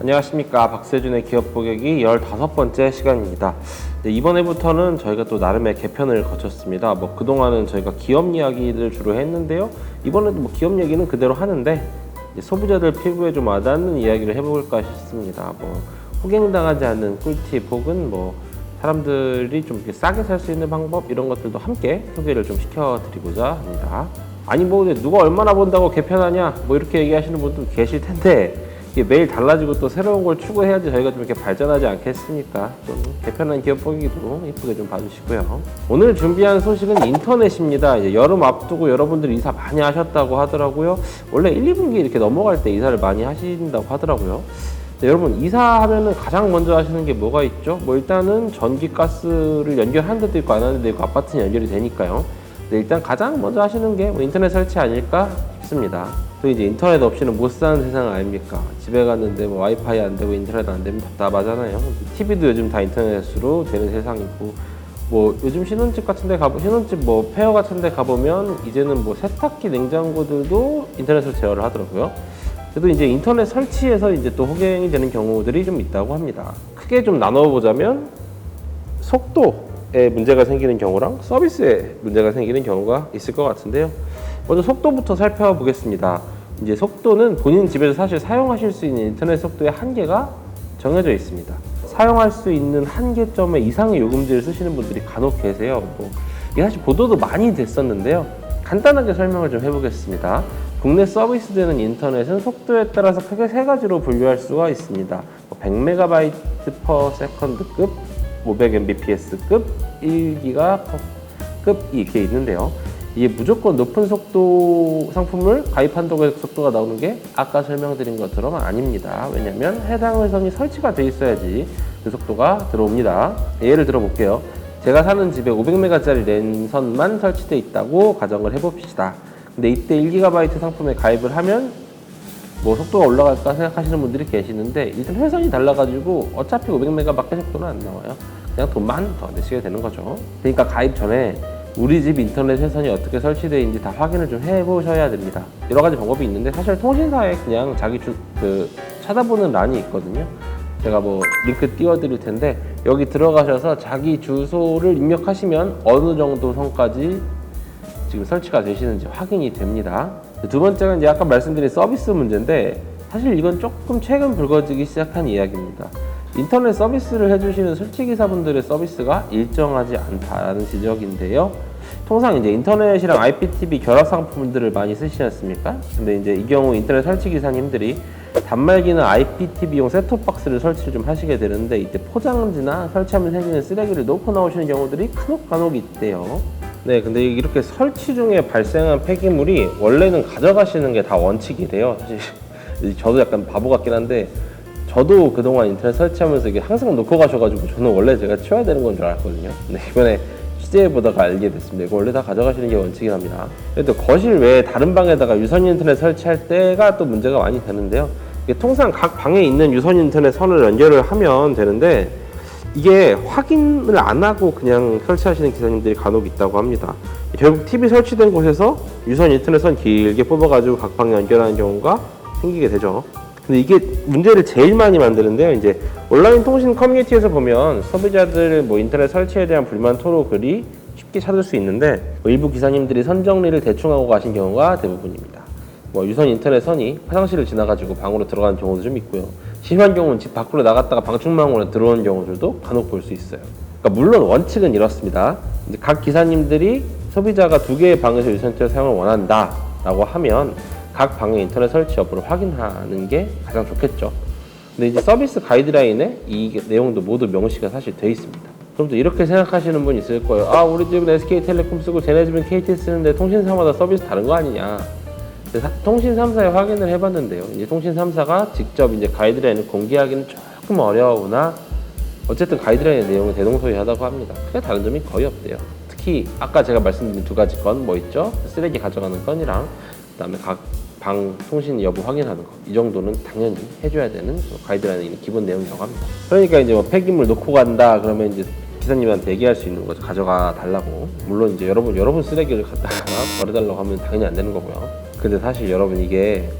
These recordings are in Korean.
안녕하십니까. 박세준의 기업 보객이 15번째 시간입니다. 네, 이번 회부터는 저희가 또 나름의 개편을 거쳤습니다. 그동안은 저희가 기업 이야기를 주로 했는데요. 이번에도 기업 얘기는 그대로 하는데 소비자들 피부에 좀 와닿는 이야기를 해볼까 싶습니다. 호갱당하지 않는 꿀팁 혹은 사람들이 좀 이렇게 싸게 살 수 있는 방법 이런 것들도 함께 소개를 좀 시켜드리고자 합니다. 아니 누가 얼마나 본다고 개편하냐 이렇게 얘기하시는 분도 계실 텐데 이게 매일 달라지고 또 새로운 걸 추구해야지 저희가 좀 이렇게 발전하지 않겠습니까? 좀 개편한 기업 보기도 이쁘게 좀 봐주시고요. 오늘 준비한 소식은 인터넷입니다. 이제 여름 앞두고 여러분들이 이사 많이 하셨다고 하더라고요. 원래 1, 2분기 이렇게 넘어갈 때 이사를 많이 하신다고 하더라고요. 여러분 이사하면은 가장 먼저 하시는 게 뭐가 있죠? 일단은 전기 가스를 연결하는 데도 있고 안 하는 데도 있고 아파트는 연결이 되니까요. 일단 가장 먼저 하시는 게 인터넷 설치 아닐까 싶습니다. 또 이제 인터넷 없이는 못 사는 세상 아닙니까? 집에 갔는데 와이파이 안 되고 인터넷 안 되면 답답하잖아요. TV도 요즘 다 인터넷으로 되는 세상이고 요즘 신혼집 같은 데 신혼집 페어 같은 데 가보면 이제는 세탁기 냉장고들도 인터넷으로 제어를 하더라고요. 그래도 이제 인터넷 설치에서 이제 또 호갱이 되는 경우들이 좀 있다고 합니다. 크게 좀 나눠보자면 속도에 문제가 생기는 경우랑 서비스에 문제가 생기는 경우가 있을 것 같은데요. 먼저 속도부터 살펴보겠습니다. 이제 속도는 본인 집에서 사실 사용하실 수 있는 인터넷 속도의 한계가 정해져 있습니다. 사용할 수 있는 한계점의 이상의 요금제를 쓰시는 분들이 간혹 계세요. 이게 사실 보도도 많이 됐었는데요. 간단하게 설명을 좀 해보겠습니다. 국내 서비스되는 인터넷은 속도에 따라서 크게 세 가지로 분류할 수가 있습니다. 100MB/s급, 500mbps급, 1GB급 이렇게 있는데요. 이게 무조건 높은 속도 상품을 가입한다고 해서 속도가 나오는 게 아까 설명드린 것처럼 아닙니다. 왜냐면 해당 회선이 설치가 돼 있어야지 그 속도가 들어옵니다. 예를 들어 볼게요. 제가 사는 집에 500메가짜리 랜선만 설치돼 있다고 가정을 해봅시다. 근데 이때 1GB 상품에 가입을 하면 속도가 올라갈까 생각하시는 분들이 계시는데 일단 회선이 달라가지고 어차피 500메가밖에 속도는 안 나와요. 그냥 돈만 더 내시게 되는 거죠. 그러니까 가입 전에 우리 집 인터넷 회선이 어떻게 설치되어 있는지 다 확인을 좀 해보셔야 됩니다. 여러 가지 방법이 있는데 사실 통신사에 그냥 자기 찾아보는 란이 있거든요. 제가 링크 띄워드릴 텐데 여기 들어가셔서 자기 주소를 입력하시면 어느 정도 선까지 지금 설치가 되시는지 확인이 됩니다. 두 번째는 이제 아까 말씀드린 서비스 문제인데 사실 이건 조금 최근 불거지기 시작한 이야기입니다. 인터넷 서비스를 해주시는 설치기사분들의 서비스가 일정하지 않다라는 지적인데요. 통상 이제 인터넷이랑 IPTV 결합 상품들을 많이 쓰시지 않습니까? 근데 이제 이 경우 인터넷 설치기사님들이 단말기는 IPTV용 셋톱박스를 설치를 좀 하시게 되는데 이때 포장지나 설치하면 생기는 쓰레기를 놓고 나오시는 경우들이 간혹 있대요. 네, 근데 이렇게 설치 중에 발생한 폐기물이 원래는 가져가시는 게 다 원칙이래요. 사실 저도 약간 바보 같긴 한데 저도 그동안 인터넷 설치하면서 이게 항상 놓고 가셔가지고 저는 원래 제가 치워야 되는 건 줄 알았거든요. 근데 이번에 취재해보다가 알게 됐습니다. 이거 원래 다 가져가시는 게 원칙이랍니다. 그래도 거실 외에 다른 방에다가 유선 인터넷 설치할 때가 또 문제가 많이 되는데요. 이게 통상 각 방에 있는 유선 인터넷 선을 연결을 하면 되는데 이게 확인을 안 하고 그냥 설치하시는 기사님들이 간혹 있다고 합니다. 결국 TV 설치된 곳에서 유선 인터넷 선 길게 뽑아가지고 각 방에 연결하는 경우가 생기게 되죠. 근데 이게 문제를 제일 많이 만드는데요. 이제 온라인 통신 커뮤니티에서 보면 소비자들 인터넷 설치에 대한 불만 토로 글이 쉽게 찾을 수 있는데 일부 기사님들이 선 정리를 대충 하고 가신 경우가 대부분입니다. 유선 인터넷 선이 화장실을 지나가지고 방으로 들어가는 경우도 좀 있고요. 심한 경우는 집 밖으로 나갔다가 방충망으로 들어오는 경우들도 간혹 볼 수 있어요. 그러니까 물론 원칙은 이렇습니다. 이제 각 기사님들이 소비자가 2개의 방에서 유선 인터넷 사용을 원한다라고 하면 각 방의 인터넷 설치 여부를 확인하는 게 가장 좋겠죠. 근데 이제 서비스 가이드라인에 이 내용도 모두 명시가 사실 돼 있습니다. 그럼 또 이렇게 생각하시는 분 있을 거예요. 우리 집은 SK텔레콤 쓰고 쟤네 집은 KT 쓰는데 통신사마다 서비스 다른 거 아니냐. 통신 3사에 확인을 해봤는데요. 이제 통신 3사가 직접 이제 가이드라인을 공개하기는 조금 어려우나 어쨌든 가이드라인의 내용은 대동소이하다고 합니다. 크게 다른 점이 거의 없대요. 특히 아까 제가 말씀드린 2가지 건 있죠? 쓰레기 가져가는 건이랑 그다음에 각 방 통신 여부 확인하는 거, 이 정도는 당연히 해줘야 되는 가이드라인에 있는 기본 내용이라고 합니다. 그러니까 이제 폐기물 놓고 간다 그러면 이제 기사님한테 얘기할 수 있는 거죠. 가져가 달라고. 물론 이제 여러분 쓰레기를 갖다가 버려달라고 하면 당연히 안 되는 거고요. 근데 사실 여러분 이게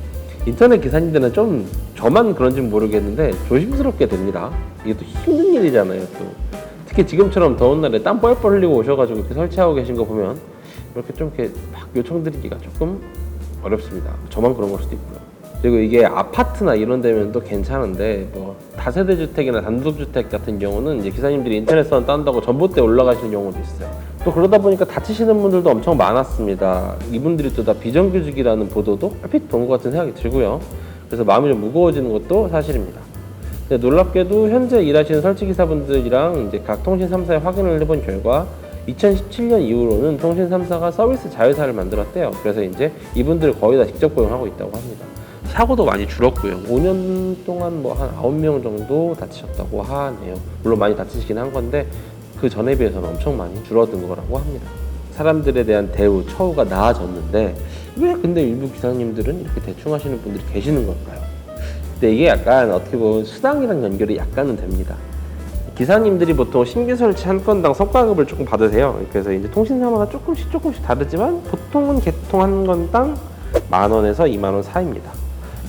인터넷 기사님들은 좀 저만 그런지는 모르겠는데 조심스럽게 됩니다. 이게 또 힘든 일이잖아요. 또 특히 지금처럼 더운 날에 땀 뻘뻘 흘리고 오셔가지고 이렇게 설치하고 계신 거 보면 이렇게 좀 이렇게 막 요청드리기가 조금 어렵습니다. 저만 그런 걸 수도 있고요. 그리고 이게 아파트나 이런 데면 또 괜찮은데 뭐 다세대 주택이나 단독주택 같은 경우는 이제 기사님들이 인터넷선 딴다고 전봇대 올라가시는 경우도 있어요. 또 그러다 보니까 다치시는 분들도 엄청 많았습니다. 이분들이 또 다 비정규직이라는 보도도 얼핏 본 것 같은 생각이 들고요. 그래서 마음이 좀 무거워지는 것도 사실입니다. 근데 놀랍게도 현재 일하시는 설치기사분들이랑 이제 각 통신 3사에 확인을 해본 결과 2017년 이후로는 통신 3사가 서비스 자회사를 만들었대요. 그래서 이제 이분들을 거의 다 직접 고용하고 있다고 합니다. 사고도 많이 줄었고요. 5년 동안 뭐 한 9명 정도 다치셨다고 하네요. 물론 많이 다치시긴 한 건데 그 전에 비해서는 엄청 많이 줄어든 거라고 합니다. 사람들에 대한 대우, 처우가 나아졌는데 왜 근데 일부 기사님들은 이렇게 대충 하시는 분들이 계시는 걸까요? 근데 이게 약간 어떻게 보면 수당이랑 연결이 약간은 됩니다. 기사님들이 보통 신규 설치 한 건당 성과급을 조금 받으세요. 그래서 이제 통신사마다 조금씩 다르지만 보통은 개통 한 건당 10,000원에서 20,000원 사이입니다.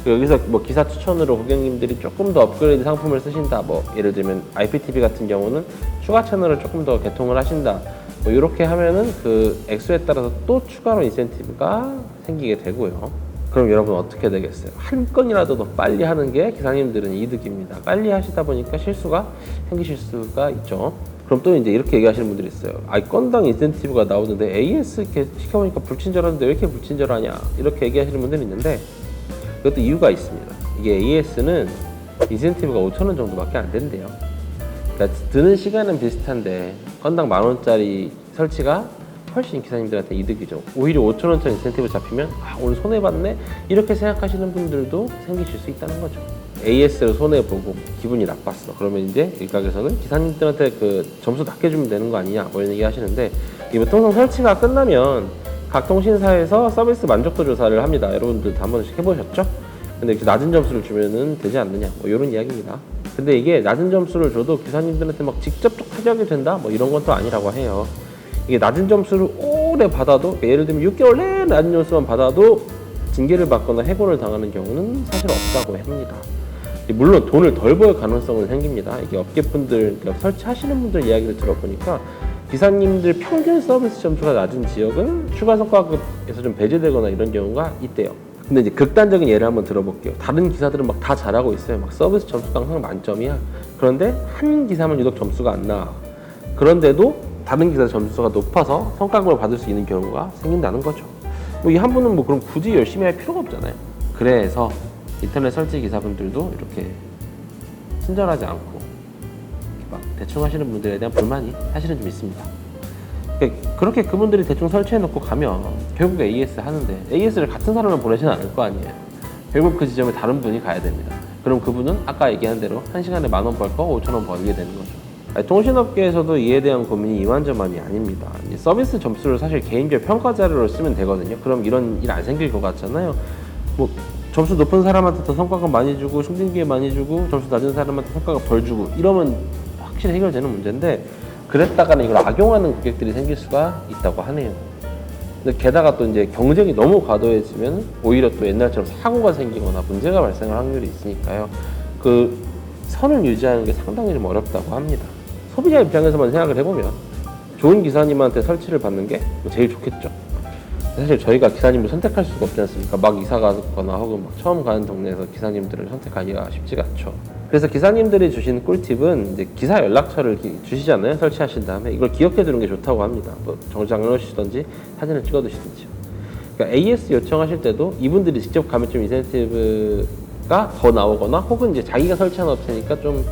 여기서 뭐 기사 추천으로 고객님들이 조금 더 업그레이드 상품을 쓰신다, 뭐 예를 들면 IPTV 같은 경우는 추가 채널을 조금 더 개통을 하신다, 뭐 이렇게 하면은 그 액수에 따라서 또 추가로 인센티브가 생기게 되고요. 그럼 여러분 어떻게 되겠어요? 한 건이라도 더 빨리 하는 게 기사님들은 이득입니다. 빨리 하시다 보니까 실수가 생기실 수가 있죠. 그럼 또 이제 이렇게 얘기하시는 분들이 있어요. 건당 인센티브가 나오는데 AS 이렇게 시켜보니까 불친절한데 왜 이렇게 불친절하냐, 이렇게 얘기하시는 분들이 있는데 그것도 이유가 있습니다. 이게 AS는 인센티브가 5,000원 정도밖에 안 된대요. 그러니까 드는 시간은 비슷한데 건당 10,000원짜리 설치가 훨씬 기사님들한테 이득이죠. 오히려 5,000원짜리 인센티브 잡히면 오늘 손해봤네? 이렇게 생각하시는 분들도 생기실 수 있다는 거죠. AS를 손해보고 기분이 나빴어. 그러면 이제 일각에서는 기사님들한테 그 점수 낮게 주면 되는 거 아니냐, 뭐 이런 얘기 하시는데, 이게 통상 설치가 끝나면 각 통신사에서 서비스 만족도 조사를 합니다. 여러분들 한 번씩 해보셨죠? 근데 이렇게 낮은 점수를 주면은 되지 않느냐, 뭐 이런 이야기입니다. 근데 이게 낮은 점수를 줘도 기사님들한테 막 직접적 타격이 된다, 뭐 이런 건 또 아니라고 해요. 이게 낮은 점수를 오래 받아도, 예를 들면 6개월 내에 낮은 점수만 받아도 징계를 받거나 해고를 당하는 경우는 사실 없다고 합니다. 물론 돈을 덜 벌 가능성은 생깁니다. 이게 업계분들, 그러니까 설치하시는 분들 이야기를 들어보니까 기사님들 평균 서비스 점수가 낮은 지역은 추가 성과급에서 좀 배제되거나 이런 경우가 있대요. 근데 이제 극단적인 예를 한번 들어볼게요. 다른 기사들은 막 다 잘하고 있어요. 막 서비스 점수가 항상 만점이야. 그런데 한 기사만 유독 점수가 안 나와. 그런데도 다른 기사 점수가 높아서 성과급을 받을 수 있는 경우가 생긴다는 거죠. 뭐 이 한 분은 뭐 그럼 굳이 열심히 할 필요가 없잖아요. 그래서 인터넷 설치 기사분들도 이렇게 친절하지 않고 막 대충 하시는 분들에 대한 불만이 사실은 좀 있습니다. 그렇게 그분들이 대충 설치해놓고 가면 결국 AS 하는데 AS를 같은 사람을 보내지는 않을 거 아니에요. 결국 그 지점에 다른 분이 가야 됩니다. 그럼 그분은 아까 얘기한 대로 1시간에 10,000원 벌 거 5,000원 벌게 되는 거죠. 통신업계에서도 이에 대한 고민이 이만저만이 아닙니다. 서비스 점수를 사실 개인별 평가 자료로 쓰면 되거든요. 그럼 이런 일 안 생길 것 같잖아요. 뭐 점수 높은 사람한테 더 성과급 많이 주고 승진기회 많이 주고 점수 낮은 사람한테 성과급 덜 주고 이러면 확실히 해결되는 문제인데, 그랬다가는 이걸 악용하는 고객들이 생길 수가 있다고 하네요. 근데 게다가 또 이제 경쟁이 너무 과도해지면 오히려 또 옛날처럼 사고가 생기거나 문제가 발생할 확률이 있으니까요. 그 선을 유지하는 게 상당히 좀 어렵다고 합니다. 소비자 입장에서만 생각을 해보면 좋은 기사님한테 설치를 받는 게 제일 좋겠죠. 사실 저희가 기사님을 선택할 수가 없지 않습니까? 막 이사 가거나 혹은 막 처음 가는 동네에서 기사님들을 선택하기가 쉽지가 않죠. 그래서 기사님들이 주신 꿀팁은 이제 기사 연락처를 주시잖아요. 설치하신 다음에 이걸 기억해 두는 게 좋다고 합니다. 뭐 정장을 넣으시든지 사진을 찍어 두시든지. 그러니까 AS 요청하실 때도 이분들이 직접 가면 좀 인센티브가 더 나오거나 혹은 이제 자기가 설치한 업체니까 좀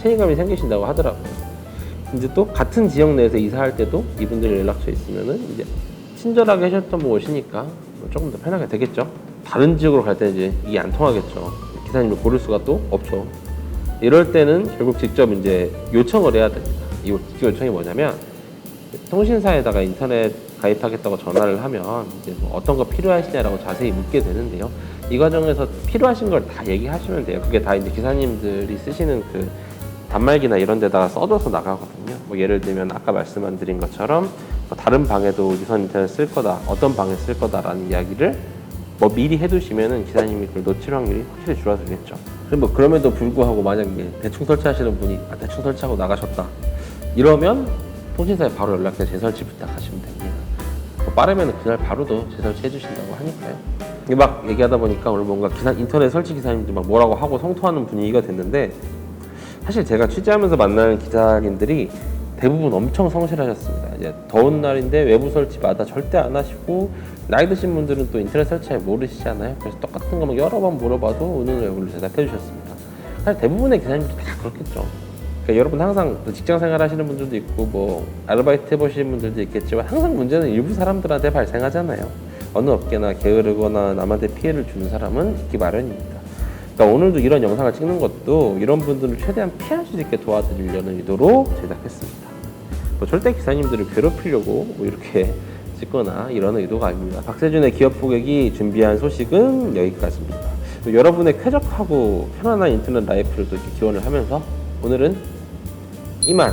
책임감이 생기신다고 하더라고요. 이제 또 같은 지역 내에서 이사할 때도 이분들 연락처 있으면은 이제 친절하게 하셨던 분 오시니까 조금 더 편하게 되겠죠. 다른 지역으로 갈 때는 이제 이게 안 통하겠죠. 기사님을 고를 수가 또 없죠. 이럴 때는 결국 직접 이제 요청을 해야 됩니다. 이 요청이 뭐냐면 통신사에다가 인터넷 가입하겠다고 전화를 하면 이제 뭐 어떤 거 필요하시냐라고 자세히 묻게 되는데요. 이 과정에서 필요하신 걸 다 얘기하시면 돼요. 그게 다 이제 기사님들이 쓰시는 그 단말기나 이런 데다가 써줘서 나가거든요. 뭐 예를 들면 아까 말씀드린 것처럼 다른 방에도 유선 인터넷 쓸 거다, 어떤 방에 쓸 거다라는 이야기를 뭐 미리 해두시면은 기사님이 그걸 놓칠 확률이 확실히 줄어들겠죠. 그럼 뭐 그럼에도 불구하고 만약에 대충 설치하시는 분이 대충 설치하고 나가셨다 이러면 통신사에 바로 연락해서 재설치 부탁하시면 됩니다. 뭐 빠르면 그날 바로도 재설치 해주신다고 하니까요. 이게 막 얘기하다 보니까 오늘 뭔가 인터넷 설치 기사님들 막 뭐라고 하고 성토하는 분위기가 됐는데, 사실 제가 취재하면서 만나는 기사님들이 대부분 엄청 성실하셨습니다. 이제 더운 날인데 외부 설치마다 절대 안 하시고, 나이 드신 분들은 또 인터넷 설치 잘 모르시잖아요. 그래서 똑같은 거만 여러 번 물어봐도 오늘 외부로 대답해 주셨습니다. 사실 대부분의 기사님들이 다 그렇겠죠. 그러니까 여러분 항상 직장 생활 하시는 분들도 있고 뭐 아르바이트 해보시는 분들도 있겠지만, 항상 문제는 일부 사람들한테 발생하잖아요. 어느 업계나 게으르거나 남한테 피해를 주는 사람은 있기 마련입니다. 그러니까 오늘도 이런 영상을 찍는 것도 이런 분들을 최대한 피할 수 있게 도와드리려는 의도로 제작했습니다. 뭐 절대 기사님들을 괴롭히려고 뭐 이렇게 찍거나 이런 의도가 아닙니다. 박세준의 기업 고객이 준비한 소식은 여기까지입니다. 여러분의 쾌적하고 편안한 인터넷 라이프를 또 이렇게 기원을 하면서 오늘은 이만.